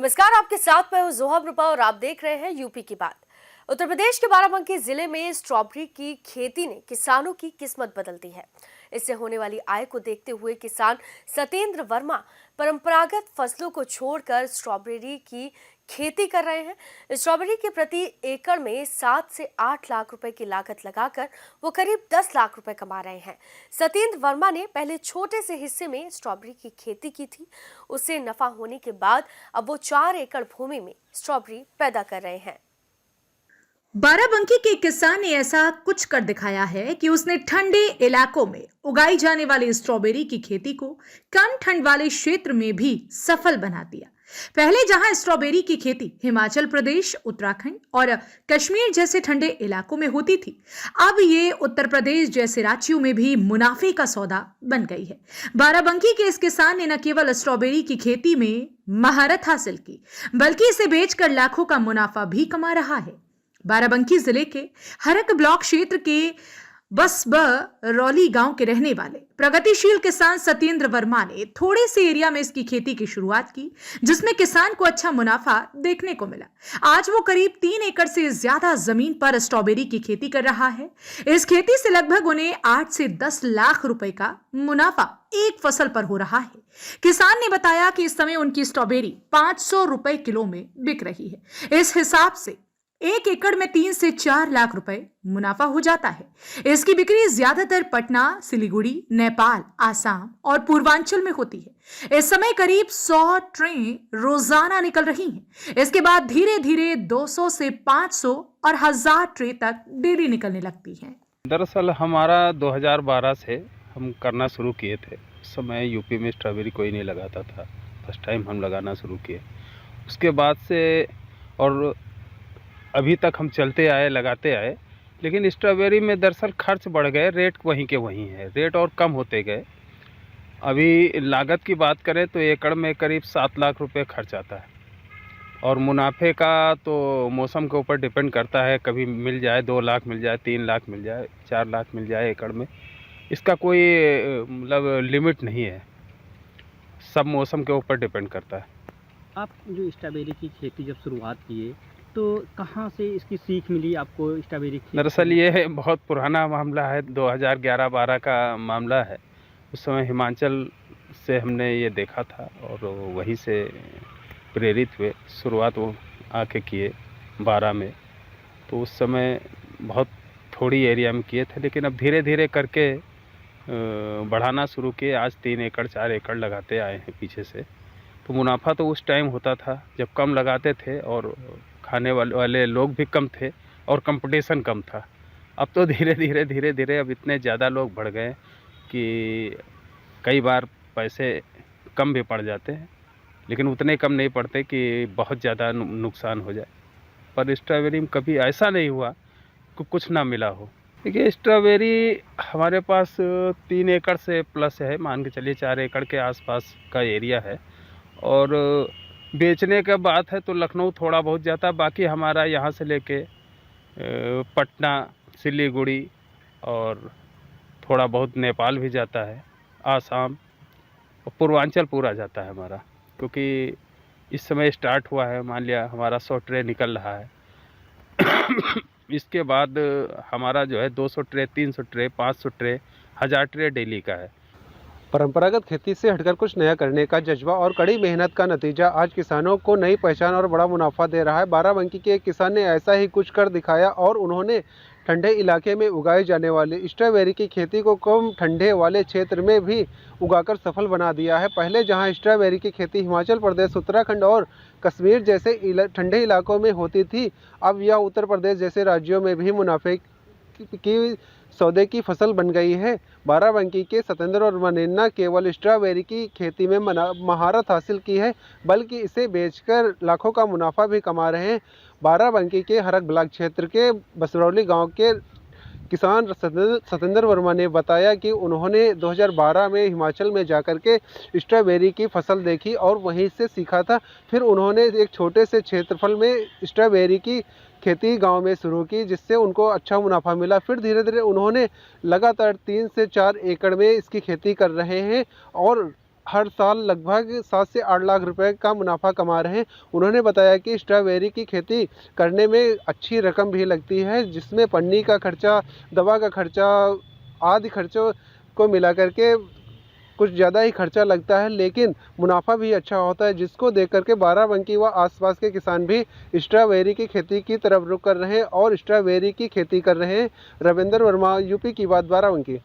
नमस्कार, आपके साथ मैं हूं जोहब रुपा और आप देख रहे हैं यूपी की बात। उत्तर प्रदेश के बाराबंकी जिले में स्ट्रॉबेरी की खेती ने किसानों की किस्मत बदल दी है। इससे होने वाली आय को देखते हुए किसान सत्येंद्र वर्मा परंपरागत फसलों को छोड़कर स्ट्रॉबेरी की खेती कर रहे हैं। स्ट्रॉबेरी के प्रति एकड़ में 7 से 8 लाख रुपए की लागत लगाकर वो करीब 10 लाख रुपए कमा रहे हैं। सत्येंद्र वर्मा ने पहले छोटे से हिस्से में स्ट्रॉबेरी की खेती की थी। उससे नफा होने के बाद अब वो 4 एकड़ भूमि में स्ट्रॉबेरी पैदा कर रहे हैं। बाराबंकी के किसान ने ऐसा कुछ कर दिखाया है कि उसने ठंडे इलाकों में उगाई जाने वाली स्ट्रॉबेरी की खेती को कम ठंड वाले क्षेत्र में भी सफल बना दिया। पहले जहां स्ट्रॉबेरी की खेती हिमाचल प्रदेश, उत्तराखंड और कश्मीर जैसे ठंडे इलाकों में होती थी, अब ये उत्तर प्रदेश जैसे राज्यों में भी मुनाफे का सौदा बन गई है। बाराबंकी के इस किसान ने न केवल स्ट्रॉबेरी की खेती में महारत हासिल की, बल्कि इसे बेचकर लाखों का मुनाफा भी कमा रहा है। बाराबंकी जिले के हरक ब्लॉक क्षेत्र के रौली गांव के रहने वाले प्रगतिशील किसान सत्येंद्र वर्मा ने थोड़े से एरिया में इसकी खेती की शुरुआत की, जिसमें किसान को अच्छा मुनाफा देखने को मिला। आज वो करीब 3 एकड़ से ज्यादा जमीन पर स्ट्रॉबेरी की खेती कर रहा है। इस खेती से लगभग उन्हें 8 से 10 लाख रुपए का मुनाफा एक फसल पर हो रहा है। किसान ने बताया कि इस समय उनकी स्ट्रॉबेरी 500 रुपए किलो में बिक रही है। इस हिसाब से 1 एकड़ में 3 से 4 लाख रुपए मुनाफा हो जाता है। इसकी बिक्री ज्यादातर पटना, सिलीगुड़ी, नेपाल, आसाम और पूर्वांचल में होती है। इस समय करीब 100 ट्रेन रोजाना निकल रही हैं। इसके बाद धीरे धीरे 200 से 500 और 1000 ट्रे तक डेली निकलने लगती हैं। दरअसल हमारा 2012 से हम करना शुरू किए थे। उस समय यूपी में स्ट्रॉबेरी कोई नहीं लगाता था, फर्स्ट टाइम हम लगाना शुरू किए। उसके बाद से और अभी तक हम चलते आए, लगाते आए, लेकिन स्ट्रॉबेरी में दरअसल खर्च बढ़ गए, रेट वहीं के वहीं है, रेट और कम होते गए। अभी लागत की बात करें तो एकड़ में करीब 7 लाख रुपए खर्च आता है और मुनाफे का तो मौसम के ऊपर डिपेंड करता है। कभी मिल जाए 2 लाख मिल जाए, 3 लाख मिल जाए, 4 लाख मिल जाए एकड़ में। इसका कोई मतलब लिमिट नहीं है, सब मौसम के ऊपर डिपेंड करता है। आप जो स्ट्रॉबेरी की खेती जब शुरुआत किए तो कहाँ से इसकी सीख मिली आपको स्ट्रॉबेरी की? दरअसल ये बहुत पुराना मामला है, 2011-12 का मामला है। उस समय हिमाचल से हमने ये देखा था और वहीं से प्रेरित हुए, शुरुआत वो आके किए 12 में। तो उस समय बहुत थोड़ी एरिया में किए थे, लेकिन अब धीरे धीरे करके बढ़ाना शुरू किए। आज 3 एकड़ 4 एकड़ लगाते आए हैं पीछे से। तो मुनाफा तो उस टाइम होता था जब कम लगाते थे और खाने वाले लोग भी कम थे और कंपटीशन कम था। अब तो धीरे धीरे अब इतने ज़्यादा लोग बढ़ गए कि कई बार पैसे कम भी पड़ जाते हैं, लेकिन उतने कम नहीं पड़ते कि बहुत ज़्यादा नुकसान हो जाए। पर स्ट्रॉबेरी में कभी ऐसा नहीं हुआ कि कुछ ना मिला हो। देखिए, स्ट्रॉबेरी हमारे पास 3 एकड़ से प्लस है, मान के चलिए 4 एकड़ के आसपास का एरिया है। और बेचने का बात है तो लखनऊ थोड़ा बहुत जाता है, बाकी हमारा यहाँ से लेके पटना, सिलीगुड़ी और थोड़ा बहुत नेपाल भी जाता है, आसाम और पूर्वांचल पूरा जाता है हमारा। क्योंकि इस समय स्टार्ट हुआ है, मान लिया हमारा 100 ट्रे निकल रहा है इसके बाद हमारा जो है 200 tray, 300 tray, 500 tray, 1000 tray daily का है। परंपरागत खेती से हटकर कुछ नया करने का जज्बा और कड़ी मेहनत का नतीजा आज किसानों को नई पहचान और बड़ा मुनाफा दे रहा है। बाराबंकी के एक किसान ने ऐसा ही कुछ कर दिखाया और उन्होंने ठंडे इलाके में उगाई जाने वाली स्ट्रॉबेरी की खेती को कम ठंडे वाले क्षेत्र में भी उगाकर सफल बना दिया है। पहले जहां स्ट्रॉबेरी की खेती हिमाचल प्रदेश, उत्तराखंड और कश्मीर जैसे ठंडे इलाकों में होती थी, अब यह उत्तर प्रदेश जैसे राज्यों में भी मुनाफे की सौदे की फसल बन गई है। बाराबंकी के सत्येंद्र वर्मा ने न केवल स्ट्रॉबेरी की खेती में महारत हासिल की है, बल्कि इसे बेचकर लाखों का मुनाफा भी कमा रहे हैं। बाराबंकी के हरक ब्लॉक क्षेत्र के बसरौली गांव के किसान सत्येंद्र वर्मा ने बताया कि उन्होंने 2012 में हिमाचल में जाकर के स्ट्रॉबेरी की फसल देखी और वहीं से सीखा था। फिर उन्होंने एक छोटे से क्षेत्रफल में स्ट्रॉबेरी की खेती गांव में शुरू की, जिससे उनको अच्छा मुनाफा मिला। फिर धीरे धीरे उन्होंने लगातार 3 से 4 एकड़ में इसकी खेती कर रहे हैं और हर साल लगभग 7 से 8 लाख रुपए का मुनाफा कमा रहे हैं। उन्होंने बताया कि स्ट्रॉबेरी की खेती करने में अच्छी रकम भी लगती है, जिसमें पन्नी का खर्चा, दवा का खर्चा आदि खर्चों को मिला करके कुछ ज़्यादा ही खर्चा लगता है, लेकिन मुनाफा भी अच्छा होता है, जिसको देख करके बाराबंकी व आसपास के किसान भी स्ट्रॉबेरी की खेती की तरफ रुख कर रहे हैं और स्ट्रॉबेरी की खेती कर रहे हैं। रविंद्र वर्मा, यूपी की बात, बाराबंकी।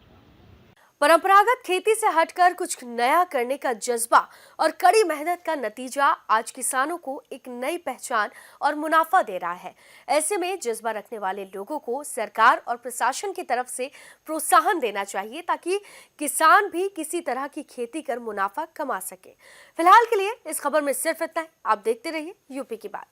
परंपरागत खेती से हटकर कुछ नया करने का जज्बा और कड़ी मेहनत का नतीजा आज किसानों को एक नई पहचान और मुनाफा दे रहा है। ऐसे में जज्बा रखने वाले लोगों को सरकार और प्रशासन की तरफ से प्रोत्साहन देना चाहिए ताकि किसान भी किसी तरह की खेती कर मुनाफा कमा सके। फिलहाल के लिए इस खबर में सिर्फ इतना ही। आप देखते रहिए यूपी की बात।